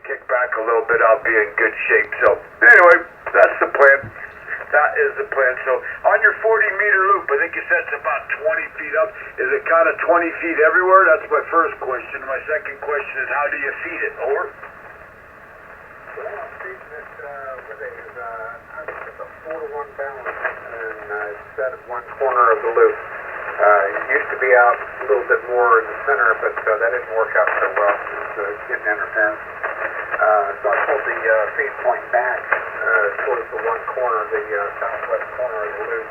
kick back a little bit, I'll be in good shape. So anyway, that's the plan. That is the plan. So on your 40-meter loop, I think you said it's about 20 feet up. Is it kind of 20 feet everywhere? That's my first question. My second question is, how do you feed it? Over. Well, I'm feeding it with a 4-to-1 balance, and it's set at one corner of the loop. It used to be out a little bit more in the center, but that didn't work out so well. It was getting interference. So I pulled the feed point back towards the one corner, the southwest corner of the loop.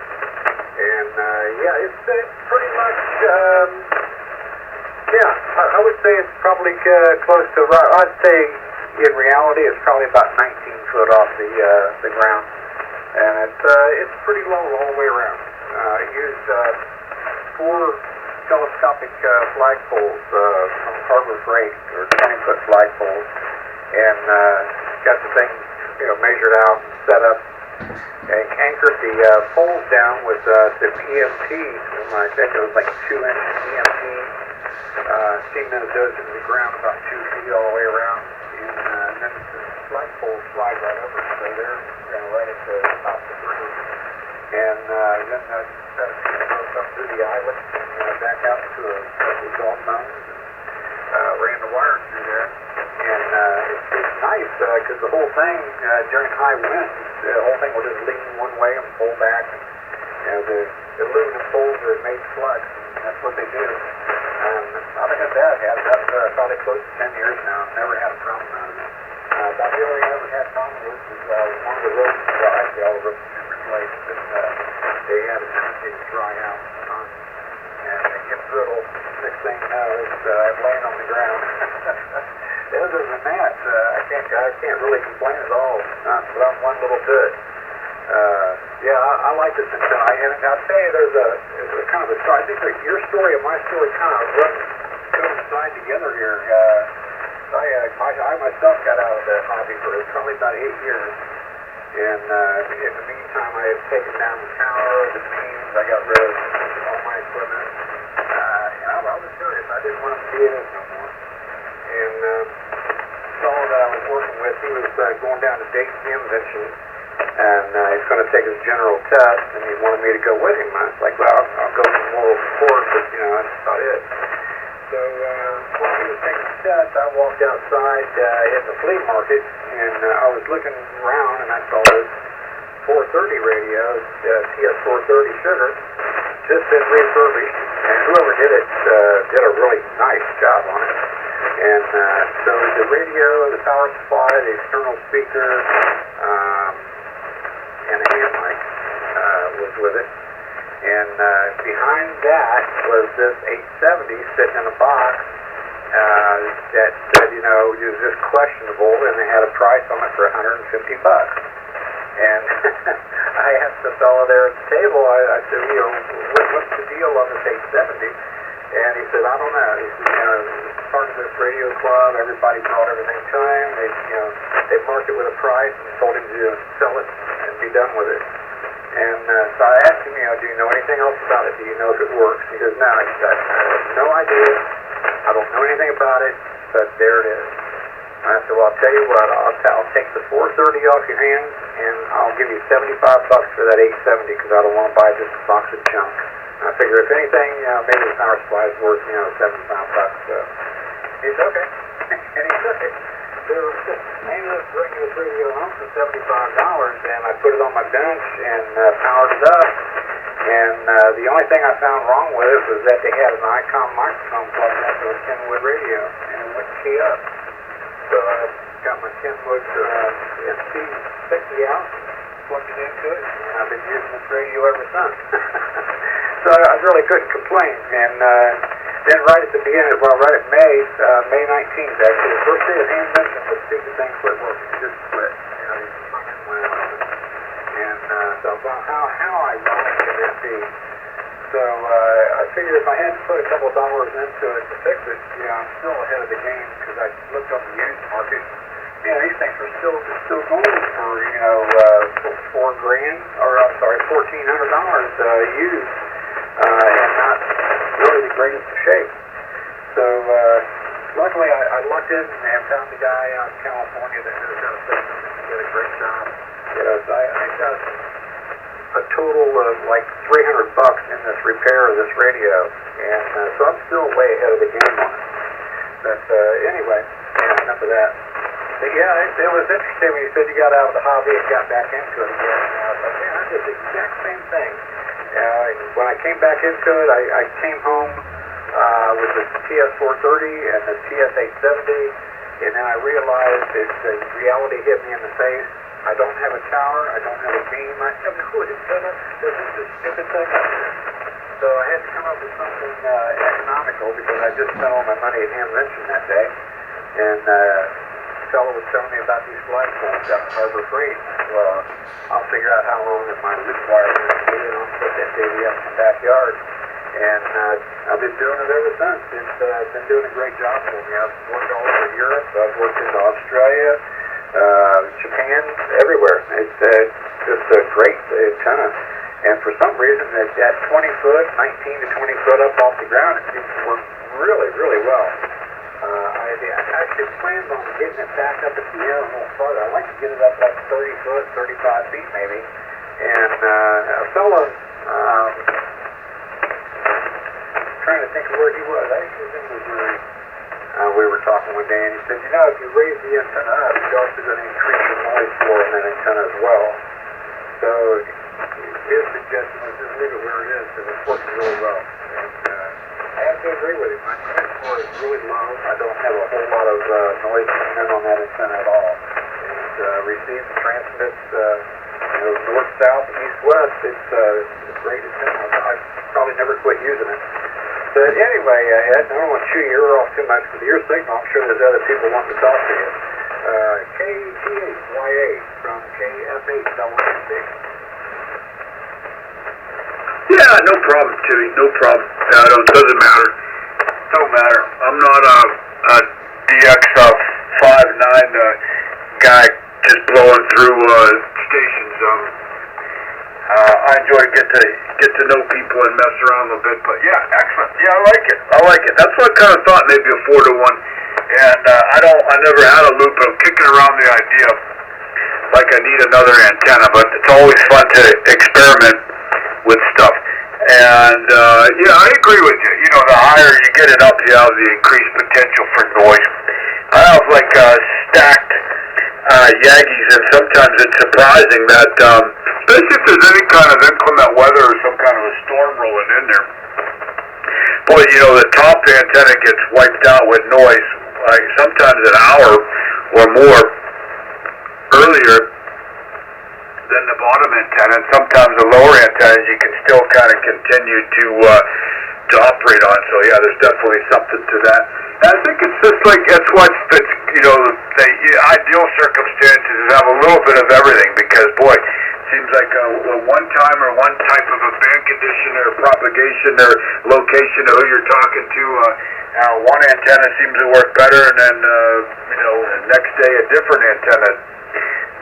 And yeah, it's pretty much, I would say it's probably close to, I'd say in reality it's probably about 19 foot off the ground. And it's pretty low all the way around. I used 4 telescopic flagpoles from Harbor Freight, or 20-foot flagpoles, and got the thing, measured out and set up, and anchored the poles down with some EMTs. I think it was like 2-inch EMT, steam into those into the ground about 2 feet all the way around, and then the flagpoles slide right over, so they're right at the top of the ground. And then goes up through the islet and back out to a golf mountain, and ran the wire through there. And it's nice because the whole thing during high winds, the whole thing will just lean one way and pull back. And the aluminum poles are made flex, and that's what they do. And I've had that. I've got probably close to 10 years now. Never had a problem out of it. About the only thing I ever had a problem with is one of the ropes. Well, actually, all the ropes have been replaced, but they had a tendency to dry out in the sun. And they get brittle. Next thing you know, I'm laying on the ground. Other than that, I can't really complain at all. Not one little bit. Yeah, I like this thing. And I'll tell you, there's a kind of a story. I think that your story and my story kind of coincide together here. I myself got out of that hobby for probably about 8 years. And in the meantime, I had taken down the tower, the beams. I got rid of all my equipment. And I was serious. I didn't want to be in it no more. And the fellow that I was working with, he was going down to Dayton Invention, and he's going to take his general test, and he wanted me to go with him. I was like, well, I'll go for moral support, but, that's about it. So while he was taking the test, I walked outside in the flea market, and I was looking around, and I saw this 430 radio, TS430 Sugar, just been refurbished, and whoever did it did a really nice job on it. And so the radio, the power supply, the external speaker, and a hand mic was with it. And behind that was this 870 sitting in a box that said, it was just questionable, and they had a price on it for $150. And I asked the fellow there at the table, I said, what's the deal on this 870? And he said, I don't know. He said, part of this radio club, everybody brought everything to him. They marked it with a price and told him to sell it and be done with it. And so I asked him, do you know anything else about it? Do you know if it works? He goes, no. He said, I have no idea. I don't know anything about it, but there it is. And I said, well, I'll tell you what. I'll take the 430 off your hands, and I'll give you $75 for that 870 because I don't want to buy just a box of junk. I figure if anything, maybe the power supply is worth, $75. So he said, okay. And he took it. So I ended up bringing this radio home for $75, and I put it on my bench and powered it up. And the only thing I found wrong with it was that they had an Icon microphone plugged into a 10-wood radio, and it wouldn't key up. So I got my 10-wood ST60 out, plugged it into it, and I've been using this radio ever since. So I really couldn't complain. And then right at the beginning, right at May 19th, actually, the first day of hand mentioned, the stupid thing quit working. It just quit. You hung it went on. And so how ironic can that be? So I figured if I had to put a couple of dollars into it to fix it, I'm still ahead of the game because I looked up the used market. These things are still going for $4,000, or I'm sorry, $1,400 used. And not really the greatest of shape. So, luckily I lucked in and found a guy out in California that knows how to fix them and did a great job. You know, so I got a total of like $300 in this repair of this radio, and so I'm still way ahead of the game on it. But anyway, enough of that. But yeah, it was interesting when you said you got out of the hobby and got back into it again. And I was like, man, I did the exact same thing. When I came back into it, I came home with the TS430 and the TS870, and then I realized that the reality hit me in the face. I don't have a tower, I don't have a beam, I have no antenna, there's just this stupid thing up there. So I had to come up with something economical because I just spent all my money at Ham Wrenching that day. And the fellow was telling me about these flagpoles down at Harbor Freight. Well, I'll figure out how long that my loop wire is going to be, and I'll put that baby up in the backyard. And I've been doing it ever since. It's been doing a great job for me. I've worked all over Europe, I've worked in Australia, Japan, everywhere. It's just a great antenna. And for some reason, at 20 foot, 19 to 20 foot up off the ground, it seems to work really, really well. I actually planned on getting it back up in the air a little further. I'd like to get it up like 30 foot, 35 feet maybe. And a fellow, trying to think of where he was. I think he was in Missouri. We were talking one day, and he said, you know, if you raise the antenna up, you're also going to increase the noise floor in that antenna as well. So his suggestion was just leave it where it is, because it's working really well. And I have to agree with him. My noise floor is really low. I don't have a whole lot of noise coming in on that antenna at all. And receives and transmits, north, south, east, west. It's a great antenna. I probably never quit using it. But anyway, Ed, I don't want to chew your ear off too much with your signal. I'm sure there's other people wanting to talk to you. KTHYA from KF8WC. Yeah, no problem, Timmy. No problem. Doesn't matter. Don't matter. I'm not a DX59 guy just blowing through stations. I enjoy get to know people and mess around a little bit. But yeah, excellent. Yeah, I like it. That's what I kind of thought, maybe a 4-to-1. And I never had a loop. I'm kicking around the idea like I need another antenna, but it's always fun to experiment with stuff. And yeah, I agree with you. You know, the higher you get it up, you have the increased potential for noise. I have like stacked Yagis, and sometimes it's surprising that, especially if there's any kind of inclement weather or some kind of a storm rolling in there. Boy, you know, the top antenna gets wiped out with noise, like sometimes an hour or more earlier than the bottom antenna, and sometimes the lower antennas you can still kind of continue to operate on. So yeah, there's definitely something to that. And I think it's just like, that's what's, you know, the ideal circumstances is have a little bit of everything, because boy, it seems like one time or one type of a band condition or propagation or location of who you're talking to, one antenna seems to work better, and then the next day a different antenna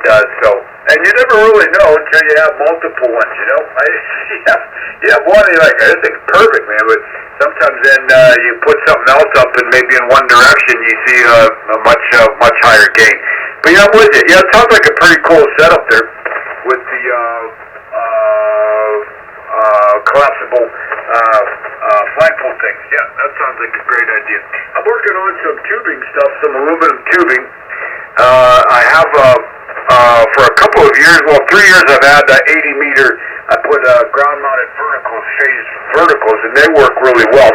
does. So, and you never really know until you have multiple ones. You know, you have one, you're like, this thing's perfect, man. But sometimes then you put something else up, and maybe in one direction you see a much higher gain. But yeah, I'm with you. Yeah, it sounds like a pretty cool setup there with the collapsible flagpole things. Yeah, that sounds like a great idea. I'm working on some tubing stuff, some aluminum tubing. I have for a couple of years, 3 years, I've had 80 meter. I put ground-mounted phased verticals, and they work really well.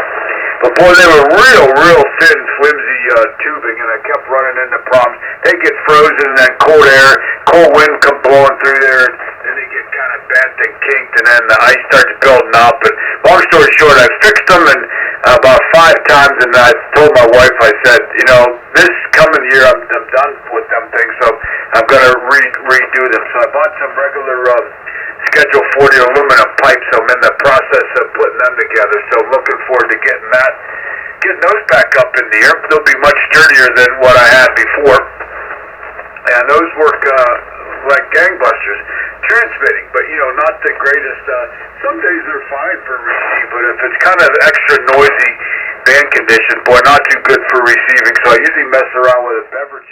But boy, they were real thin, flimsy tubing, and I kept running into problems. They get frozen, and then cold wind come blowing through there, and they get kind of bent and kinked, and then the ice starts building up. And long story short, I fixed them about 5 times, and I told my wife, I said, you know, this coming year I'm done with them things, so I'm going to redo them. So I bought some regular Schedule 40 aluminum pipes. So I'm in the process of putting them together. So I'm looking forward to getting those back up in the air. They'll be much sturdier than what I had before. And those work like gangbusters, transmitting, but you know, not the greatest. Some days they're fine for receive, but if it's kind of extra noisy, band conditions, boy, not too good for receiving, so I usually mess around with a beverage